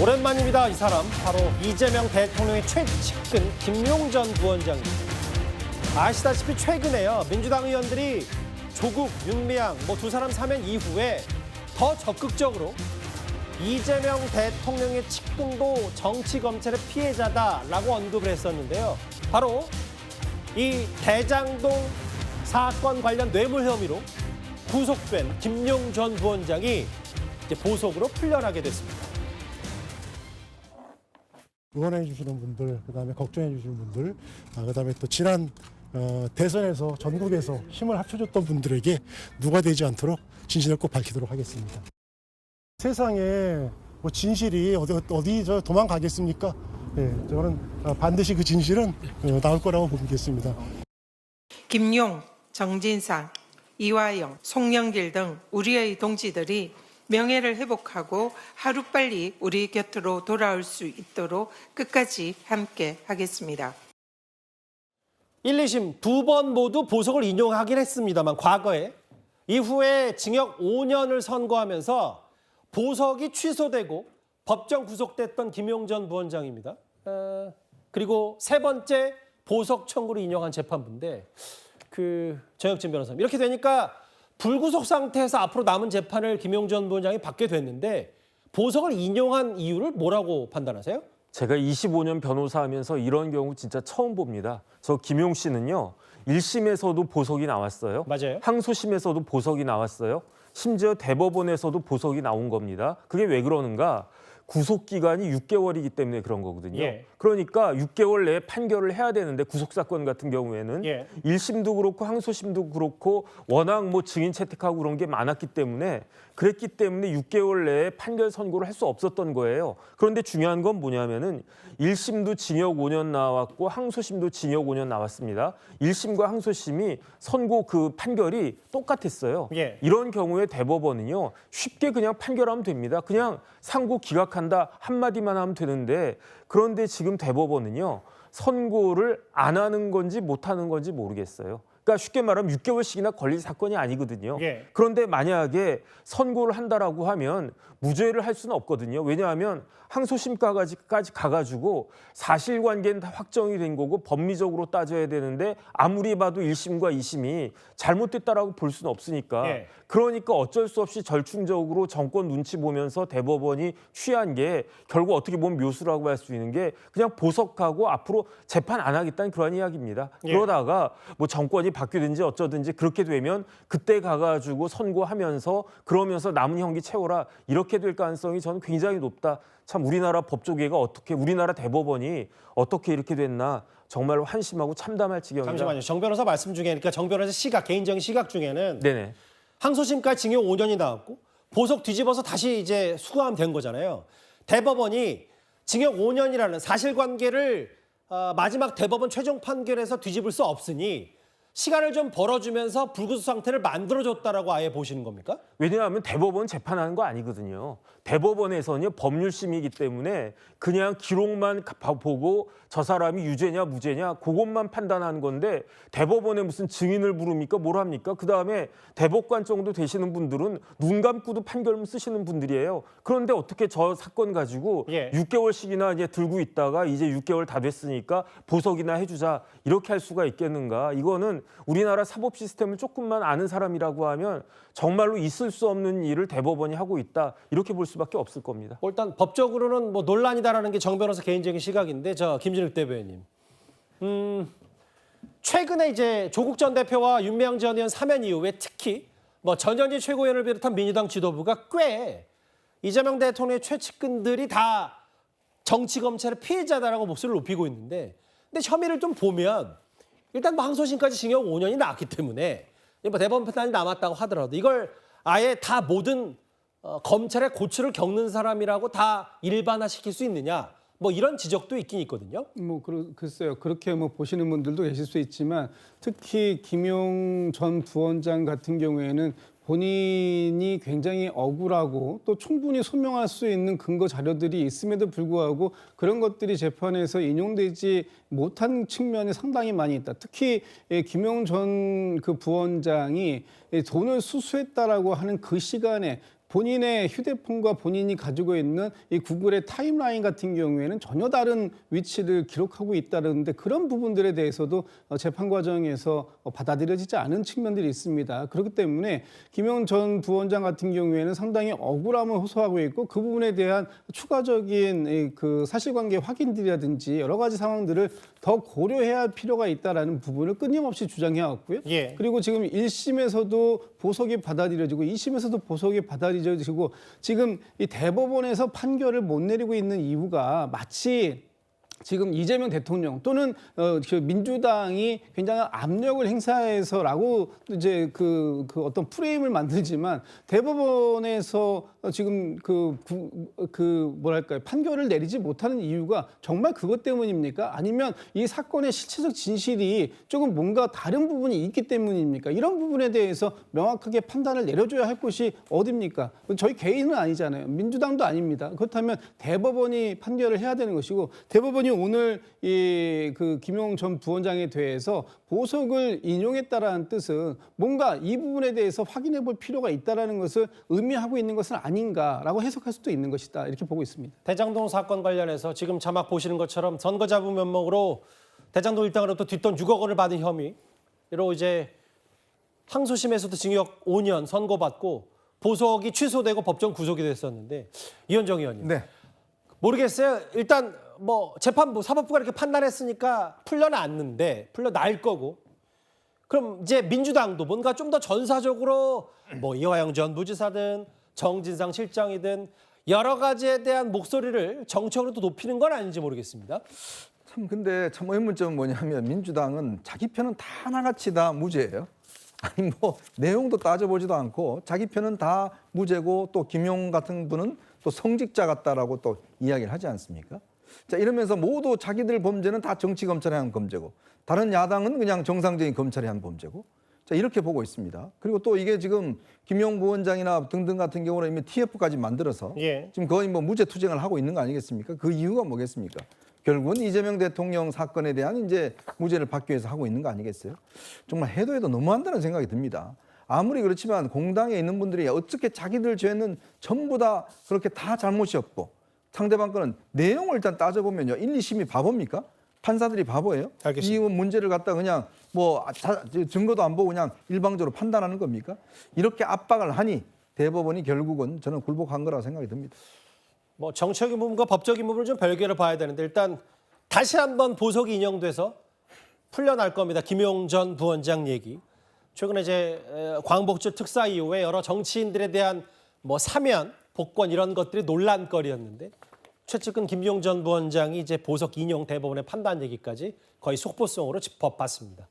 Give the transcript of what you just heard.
오랜만입니다. 이 사람 바로 이재명 대통령의 최측근 김용전 부원장입니다. 아시다시피 최근에요, 민주당 의원들이 조국, 윤미향 두 사람 사면 이후에 더 적극적으로 이재명 대통령의 측근도 정치검찰의 피해자다라고 언급을 했었는데요. 바로 이 대장동 사건 관련 뇌물 혐의로 구속된 김용전 부원장이 이제 보석으로 풀려나게 됐습니다. 응원해 주시는 분들, 그다음에 걱정해 주시는 분들, 그다음에 또 지난 대선에서 전국에서 힘을 합쳐줬던 분들에게 누가 되지 않도록 진실을 꼭 밝히도록 하겠습니다. 세상에 진실이 어디 도망가겠습니까? 예, 저는 반드시 그 진실은 나올 거라고 보겠습니다. 김용, 정진상, 이화영, 송영길 등 우리의 동지들이 명예를 회복하고 하루빨리 우리 곁으로 돌아올 수 있도록 끝까지 함께 하겠습니다. 1, 2심 두 번 모두 보석을 인용하긴 했습니다만 과거에 이후에 징역 5년을 선고하면서 보석이 취소되고 법정 구속됐던 김용전 부원장입니다. 그리고 세 번째 보석 청구를 인용한 재판부인데 정혁진 변호사님, 이렇게 되니까 불구속 상태에서 앞으로 남은 재판을 김용전 부원장이 받게 됐는데 보석을 인용한 이유를 뭐라고 판단하세요? 제가 25년 변호사하면서 이런 경우 진짜 처음 봅니다. 저 김용 씨는요, 1심에서도 보석이 나왔어요. 맞아요. 항소심에서도 보석이 나왔어요. 심지어 대법원에서도 보석이 나온 겁니다. 그게 왜 그러는가? 구속기간이 6개월이기 때문에 그런 거거든요. 예. 그러니까 6개월 내에 판결을 해야 되는데 구속사건 같은 경우에는 예. 1심도 그렇고 항소심도 그렇고 워낙 증인 채택하고 그런 게 많았기 때문에 그랬기 때문에 6개월 내에 판결 선고를 할 수 없었던 거예요. 그런데 중요한 건 뭐냐면은 1심도 징역 5년 나왔고 항소심도 징역 5년 나왔습니다. 1심과 항소심이 선고 판결이 똑같았어요. 예. 이런 경우에 대법원은요, 쉽게 그냥 판결하면 됩니다. 그냥 상고 기각한다 한마디만 하면 되는데, 그런데 지금 대법원은요, 선고를 안 하는 건지 못 하는 건지 모르겠어요. 그러니까 쉽게 말하면 6개월씩이나 걸릴 사건이 아니거든요. 예. 그런데 만약에 선고를 한다라고 하면 무죄를 할 수는 없거든요. 왜냐하면 항소심까지 가가지고 사실관계는 다 확정이 된 거고 법리적으로 따져야 되는데 아무리 봐도 1심과 2심이 잘못됐다라고 볼 수는 없으니까. 예. 그러니까 어쩔 수 없이 절충적으로 정권 눈치 보면서 대법원이 취한 게 결국 어떻게 보면 묘수라고 할 수 있는 게 그냥 보석하고 앞으로 재판 안 하겠다는 그런 이야기입니다. 예. 그러다가 정권이 바뀌든지 어쩌든지 그렇게 되면 그때 가가지고 선고하면서 그러면서 남은 형기 채워라, 이렇게 될 가능성이 저는 굉장히 높다. 참 우리나라 법조계가 어떻게, 우리나라 대법원이 어떻게 이렇게 됐나 정말로 한심하고 참담할 지경이다. 잠시만요. 정 변호사 말씀 중에, 그러니까 정 변호사 개인적인 시각 중에는 네네. 항소심까지 징역 5년이 나왔고 보석 뒤집어서 다시 이제 수거하면 된 거잖아요. 대법원이 징역 5년이라는 사실관계를 마지막 대법원 최종 판결에서 뒤집을 수 없으니 시간을 좀 벌어주면서 불구속 상태를 만들어줬다라고 아예 보시는 겁니까? 왜냐하면 대법원 재판하는 거 아니거든요. 대법원에서는 법률심이기 때문에 그냥 기록만 보고 저 사람이 유죄냐 무죄냐 그것만 판단하는 건데, 대법원에 무슨 증인을 부릅니까? 뭘 합니까? 그다음에 대법관 정도 되시는 분들은 눈 감고도 판결문 쓰시는 분들이에요. 그런데 어떻게 저 사건 가지고 예. 6개월씩이나 이제 들고 있다가 이제 6개월 다 됐으니까 보석이나 해주자, 이렇게 할 수가 있겠는가? 이거는 우리나라 사법 시스템을 조금만 아는 사람이라고 하면 정말로 있을 수 없는 일을 대법원이 하고 있다, 이렇게 볼 수밖에 없을 겁니다. 일단 법적으로는 논란이다라는 게 정 변호사 개인적인 시각인데, 김진욱 대변인, 최근에 이제 조국 전 대표와 윤미향 전 의원 사면 이후에 특히 전현직 최고위원을 비롯한 민주당 지도부가 꽤 이재명 대통령의 최측근들이 다 정치검찰의 피해자다라고 목소리를 높이고 있는데, 근데 혐의를 좀 보면 일단 항소심까지 징역 5년이 나왔기 때문에 대법원 판단이 남았다고 하더라도 이걸 아예 다 모든 검찰의 고초를 겪는 사람이라고 다 일반화시킬 수 있느냐, 이런 지적도 있긴 있거든요. 글쎄요. 그렇게 보시는 분들도 계실 수 있지만, 특히 김용 전 부원장 같은 경우에는 본인이 굉장히 억울하고 또 충분히 소명할 수 있는 근거 자료들이 있음에도 불구하고 그런 것들이 재판에서 인용되지 못한 측면이 상당히 많이 있다. 특히 김용 전 그 부원장이 돈을 수수했다라고 하는 그 시간에 본인의 휴대폰과 본인이 가지고 있는 이 구글의 타임라인 같은 경우에는 전혀 다른 위치를 기록하고 있다는데 그런 부분들에 대해서도 재판 과정에서 받아들여지지 않은 측면들이 있습니다. 그렇기 때문에 김용 전 부원장 같은 경우에는 상당히 억울함을 호소하고 있고 그 부분에 대한 추가적인 그 사실관계 확인들이라든지 여러 가지 상황들을 더 고려해야 할 필요가 있다라는 부분을 끊임없이 주장해 왔고요. 예. 그리고 지금 1심에서도 보석이 받아들여지고 2심에서도 보석이 받아들여지고 지금 이 대법원에서 판결을 못 내리고 있는 이유가 마치 지금 이재명 대통령 또는 그 민주당이 굉장히 압력을 행사해서라고 이제 그 어떤 프레임을 만들지만 대법원에서 지금 뭐랄까요 판결을 내리지 못하는 이유가 정말 그것 때문입니까? 아니면 이 사건의 실체적 진실이 조금 뭔가 다른 부분이 있기 때문입니까? 이런 부분에 대해서 명확하게 판단을 내려줘야 할 곳이 어디입니까? 저희 개인은 아니잖아요. 민주당도 아닙니다. 그렇다면 대법원이 판결을 해야 되는 것이고 대법원이 오늘 그 김용 전 부원장에 대해서 보석을 인용했다라는 뜻은 뭔가 이 부분에 대해서 확인해 볼 필요가 있다라는 것을 의미하고 있는 것은 아닌가라고 해석할 수도 있는 것이다. 이렇게 보고 있습니다. 대장동 사건 관련해서 지금 자막 보시는 것처럼 선거자금 면목으로 대장동 일당으로부터 뒷돈 6억 원을 받은 혐의로 이제 항소심에서도 징역 5년 선고받고 보석이 취소되고 법정 구속이 됐었는데 이현정 의원님. 네. 모르겠어요. 일단 뭐 재판부, 사법부가 이렇게 판단했으니까 풀려날 거고. 그럼 이제 민주당도 뭔가 좀 더 전사적으로 뭐 이화영 전 부지사든 정진상 실장이든 여러 가지에 대한 목소리를 정책으로도 높이는 건 아닌지 모르겠습니다. 참 근데 참 의문점은 뭐냐면 민주당은 자기 편은 다 하나같이 다 무죄예요. 아니 뭐 내용도 따져보지도 않고 자기 편은 다 무죄고 또 김용 같은 분은 또 성직자 같다라고 또 이야기를 하지 않습니까? 자 이러면서 모두 자기들 범죄는 다 정치 검찰이 한 범죄고 다른 야당은 그냥 정상적인 검찰이 한 범죄고 자 이렇게 보고 있습니다. 그리고 또 이게 지금 김용 부원장이나 등등 같은 경우는 이미 TF까지 만들어서 지금 거의 뭐 무죄 투쟁을 하고 있는 거 아니겠습니까? 그 이유가 뭐겠습니까? 결국은 이재명 대통령 사건에 대한 이제 무죄를 받기 위해서 하고 있는 거 아니겠어요? 정말 해도 너무한다는 생각이 듭니다. 아무리 그렇지만 공당에 있는 분들이 어떻게 자기들 죄는 전부 다 그렇게 다 잘못이 없고 상대방 거는 내용을 일단 따져보면요. 1, 2심이 바보입니까? 판사들이 바보예요? 알겠습니다. 이 문제를 갖다 그냥 뭐 증거도 안 보고 그냥 일방적으로 판단하는 겁니까? 이렇게 압박을 하니 대법원이 결국은 저는 굴복한 거라고 생각이 듭니다. 뭐 정책의 부분과 법적인 부분을 좀 별개로 봐야 되는데 일단 다시 한번 보석이 인용돼서 풀려날 겁니다. 김용 전 부원장 얘기. 최근에 이제 광복절 특사 이후에 여러 정치인들에 대한 뭐 사면, 복권 이런 것들이 논란거리였는데 최측근 김용 전 부원장이 이제 보석 인용 대법원의 판단 얘기까지 거의 속보성으로 짚어봤습니다.